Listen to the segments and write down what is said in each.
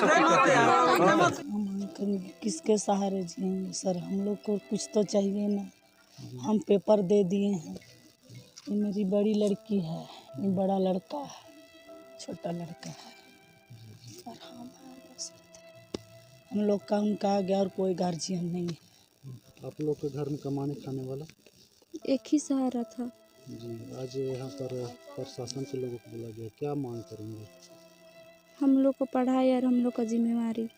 हम किसके सहारे जिएंगे सर, हम लोग को कुछ तो चाहिए ना। हम पेपर दे दिए हैं, ये मेरी बड़ी लड़की है, ये बड़ा लड़का है, छोटा लड़का है सर। हम बस हम लोग का उनका आ गया और कोई गार्जियन नहीं है। आप लोग के घर में कमाने खाने वाला एक ही सहारा था जी। आज यहाँ पर प्रशासन के लोगों को बुला गया, क्या मांग करेंगे? हम लोग को पढ़ाई और हम लोग का जिम्मेवारी।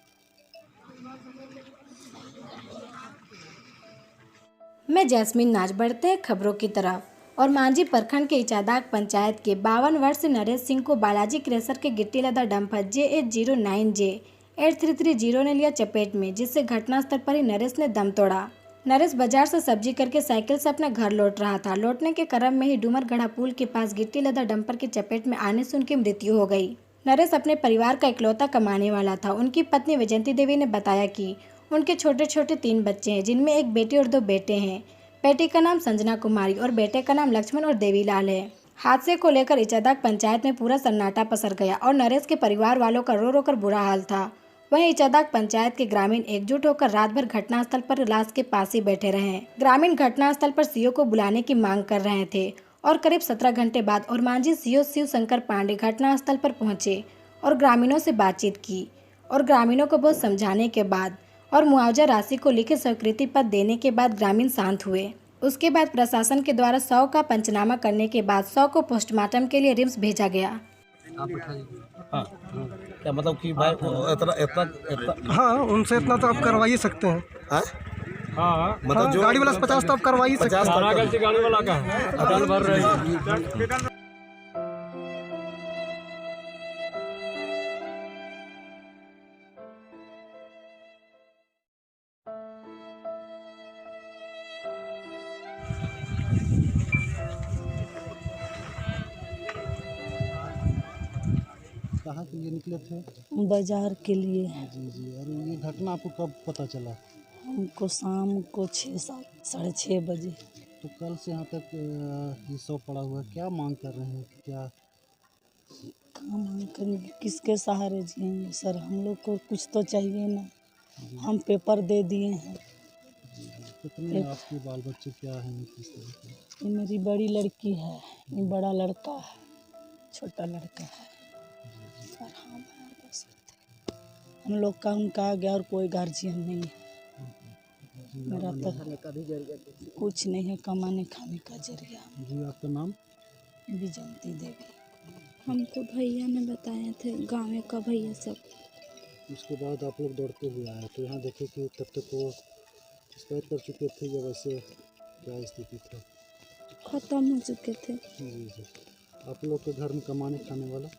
मैं जैस्मीन नाज। बढ़ते हैं खबरों की तरफ। और मांझी प्रखंड के इचादाग पंचायत के 52 वर्षीय नरेश सिंह को बालाजी क्रेशर के गिट्टी लदा डंपर JH09J8330 ने लिया चपेट में, जिससे घटनास्थल पर ही नरेश ने दम तोड़ा। नरेश बाजार से सब्जी करके साइकिल से अपने घर लौट रहा था। लौटने के क्रम में ही डूमरगढ़ा पुल के पास गिट्टी लदा डंपर की चपेट में आने से उनकी मृत्यु हो गई। नरेश अपने परिवार का इकलौता कमाने वाला था। उनकी पत्नी वैजयंती देवी ने बताया कि उनके छोटे छोटे 3 बच्चे हैं, जिनमें एक बेटी और 2 बेटे हैं। बेटी का नाम संजना कुमारी और बेटे का नाम लक्ष्मण और देवीलाल है। हादसे को लेकर इचादाग पंचायत में पूरा सन्नाटा पसर गया और नरेश के परिवार वालों का रो रो कर बुरा हाल था। वहीं इचादाग पंचायत के ग्रामीण एकजुट होकर रात भर घटनास्थल पर लाश के पास ही बैठे रहे। ग्रामीण घटनास्थल पर सीओ को बुलाने की मांग कर रहे थे और करीब 17 घंटे बाद और मांझी सीओ शिव शंकर पांडे घटनास्थल पर पहुंचे और ग्रामीणों से बातचीत की और ग्रामीणों को बहुत समझाने के बाद और मुआवजा राशि को लिखित स्वीकृति पत्र देने के बाद ग्रामीण शांत हुए। उसके बाद प्रशासन के द्वारा 100 का पंचनामा करने के बाद 100 को पोस्टमार्टम के लिए रिम्स भेजा गया। हाँ, क्या मतलब कि भाई इतना हाँ, उनसे इतना तो आप करवा ही सकते हैं। हाँ, मतलब जो गाड़ी वाला 50 तो आप करवा ही सकते हैं। गाड़ी वाला का है भर रही है। कहाँ के लिए निकले थे? बाजार के लिए। जी जी। और ये घटना आपको कब पता चला? हमको शाम को 6-6:30 बजे। तो कल से यहाँ तक ये सब पड़ा हुआ है, क्या मांग कर रहे हैं? क्या मांग करेंगे, किसके सहारे जिएंगे सर, हम लोग को कुछ तो चाहिए ना। हम पेपर दे दिए हैं। कितने आपके बाल बच्चे क्या हैं, किस तरह के? ये मेरी बड़ी लड़की है, ये बड़ा लड़का है, छोटा लड़का है सर। हम बस हम लोग का उनका आ गया और कोई गार्जियन नहीं है। मेरा तो कुछ नहीं है, कमाने खाने का जरिया। जी, आपका नाम? वैजयंती देवी। हमको भैया ने बताए थे, गाँव का भैया सब। उसके बाद आप लोग दौड़ते हुए आए तो यहाँ देखे कि तब तक वो एक्सपायर कर चुके थे या वैसे क्या स्थिति था? खत्म हो चुके थे। जी जी। आप लोग के घर में कमाने खाने वाला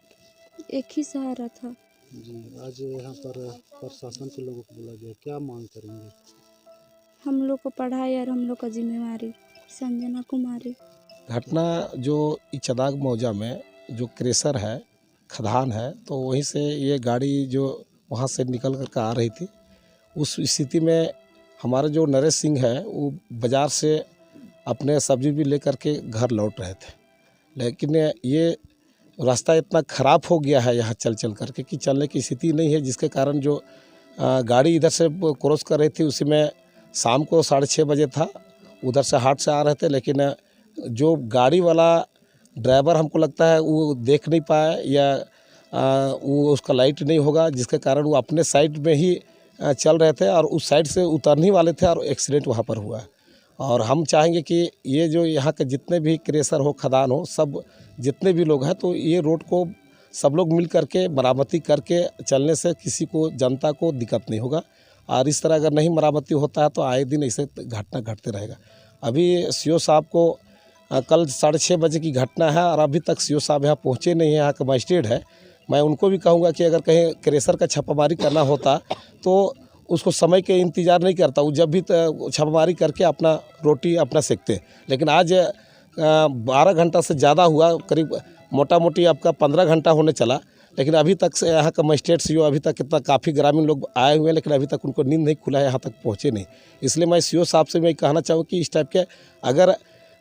एक ही सहारा था जी। आज यहाँ पर प्रशासन के लोगों को बुला गया, क्या मांग करेंगे? हम लोग को पढ़ाई और हम लोग का जिम्मेवारी। संजना कुमारी। घटना जो इचादाग मौजा में जो क्रेशर है, खदान है, तो वहीं से ये गाड़ी जो वहाँ से निकल कर आ रही थी, उस स्थिति में हमारे जो नरेश सिंह है वो बाज़ार से अपने सब्जी भी लेकर के घर लौट रहे थे। लेकिन ये रास्ता इतना ख़राब हो गया है यहाँ चल चल करके कि चलने की स्थिति नहीं है, जिसके कारण जो गाड़ी इधर से क्रॉस कर रही थी उसी में शाम को 6:30 बजे था, उधर से हाट से आ रहे थे। लेकिन जो गाड़ी वाला ड्राइवर हमको लगता है वो देख नहीं पाया या वो उसका लाइट नहीं होगा, जिसके कारण वो अपने साइड में ही चल रहे थे और उस साइड से उतरने वाले थे और एक्सीडेंट वहाँ पर हुआ। और हम चाहेंगे कि ये जो यहाँ के जितने भी क्रेशर हो, खदान हो, सब जितने भी लोग हैं, तो ये रोड को सब लोग मिल करके मरामती करके चलने से किसी को, जनता को दिक्कत नहीं होगा। और इस तरह अगर नहीं मरामती होता है तो आए दिन ऐसे घटना घटते रहेगा। अभी सीओ साहब को कल 6:30 बजे की घटना है और अभी तक सीओ साहब यहाँ पहुँचे नहीं हैं। यहाँ का मजिस्ट्रेट है, मैं उनको भी कहूँगा कि अगर कहीं क्रेशर का छापामारी करना होता तो उसको समय के इंतज़ार नहीं करता, वो जब भी छापामारी करके अपना रोटी अपना सेकते। लेकिन आज 12 घंटा से ज़्यादा हुआ, करीब मोटा मोटी आपका 15 घंटा होने चला, लेकिन अभी तक से यहाँ का मजिस्ट्रेट सीओ अभी तक कितना काफ़ी ग्रामीण लोग आए हुए हैं, लेकिन अभी तक उनको नींद नहीं खुला है, यहाँ तक पहुँचे नहीं। इसलिए मैं सीओ साहब से मैं कहना चाहूँ कि इस टाइप के अगर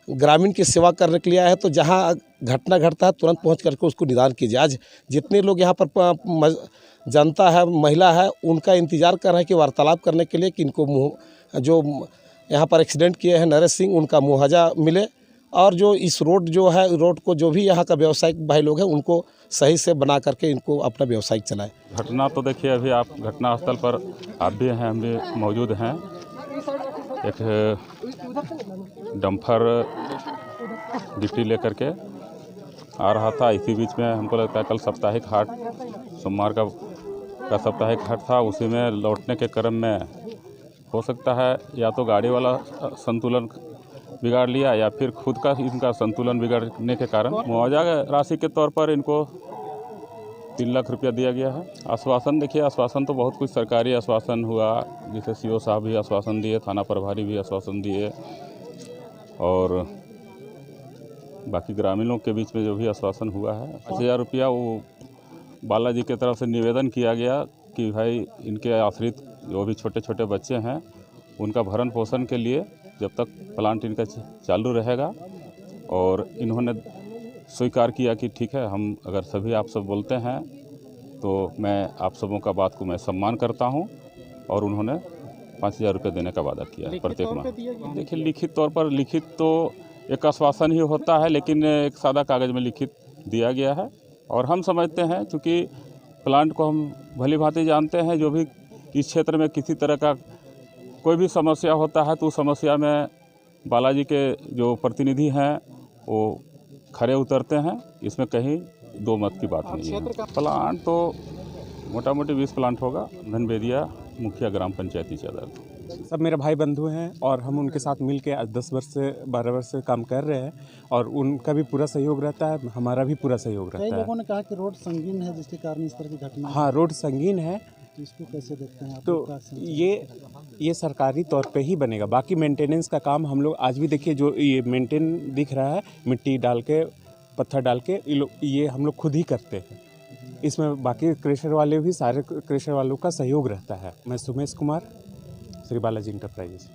ग्रामीण की सेवा करने के लिए आया है, तो जहाँ घटना घटता है तुरंत पहुंच करके उसको निदान कीजिए। आज जितने लोग यहाँ पर जनता है, महिला है, उनका इंतज़ार कर रहे हैं कि वार्तालाप करने के लिए कि इनको जो यहाँ पर एक्सीडेंट किए हैं नरेश सिंह, उनका मुआवजा मिले, और जो इस रोड जो है, रोड को जो भी यहाँ का व्यवसायिक भाई लोग हैं उनको सही से बना करके इनको अपना व्यवसाय चलाएं। घटना तो देखिए, अभी आप घटनास्थल पर आप भी हैं, हम भी मौजूद हैं। एक डंपर गिट्टी लेकर के आ रहा था। इसी बीच में हमको लगता है कल साप्ताहिक हाट, सोमवार का साप्ताहिक हाट था। उसी में लौटने के क्रम में हो सकता है या तो गाड़ी वाला संतुलन बिगाड़ लिया या फिर खुद का इनका संतुलन बिगड़ने के कारण मुआवजा राशि के तौर पर इनको 3 लाख रुपया दिया गया है। आश्वासन देखिए, आश्वासन तो बहुत कुछ सरकारी आश्वासन हुआ, जैसे सीओ साहब भी आश्वासन दिए, थाना प्रभारी भी आश्वासन दिए, और बाकी ग्रामीणों के बीच में जो भी आश्वासन हुआ है 5,000 रुपया वो बालाजी की तरफ से निवेदन किया गया कि भाई इनके आश्रित जो भी छोटे छोटे बच्चे हैं उनका भरण पोषण के लिए जब तक प्लांट इनका चालू रहेगा, और इन्होंने स्वीकार किया कि ठीक है, हम अगर सभी आप सब बोलते हैं तो मैं आप सबों का बात को मैं सम्मान करता हूं, और उन्होंने 5,000 रुपये देने का वादा किया है प्रत्येक माह। देखिए, लिखित तौर पर, लिखित तो एक आश्वासन ही होता है, लेकिन एक सादा कागज़ में लिखित दिया गया है। और हम समझते हैं, चूँकि प्लांट को हम भली भांति जानते हैं, जो भी इस क्षेत्र में किसी तरह का कोई भी समस्या होता है तो उस समस्या में बालाजी के जो प्रतिनिधि हैं वो खड़े उतरते हैं। इसमें कहीं दो मत की बात नहीं है। प्लांट तो मोटा मोटी 20 प्लांट होगा। धनबेदिया मुखिया ग्राम पंचायती चदर। सब मेरे भाई बंधु हैं और हम उनके साथ मिल के आज 10 वर्ष से 12 वर्ष से काम कर रहे हैं, और उनका भी पूरा सहयोग रहता है, हमारा भी पूरा सहयोग रहता है। कई लोगों ने कहा कि रोड संगीन है जिसके कारण इस तरह की घटना। हाँ, रोड संगीन है, तो इसको कैसे देखते हैं आप? तो ये सरकारी तौर पे ही बनेगा। बाकी मेंटेनेंस का काम हम लोग आज भी देखिए, जो ये मेंटेन दिख रहा है, मिट्टी डाल के, पत्थर डाल के, ये हम लोग खुद ही करते हैं। इसमें बाकी क्रेशर वाले भी, सारे क्रेशर वालों का सहयोग रहता है। मैं सुमेश कुमार, श्री बालाजी इंटरप्राइजेस।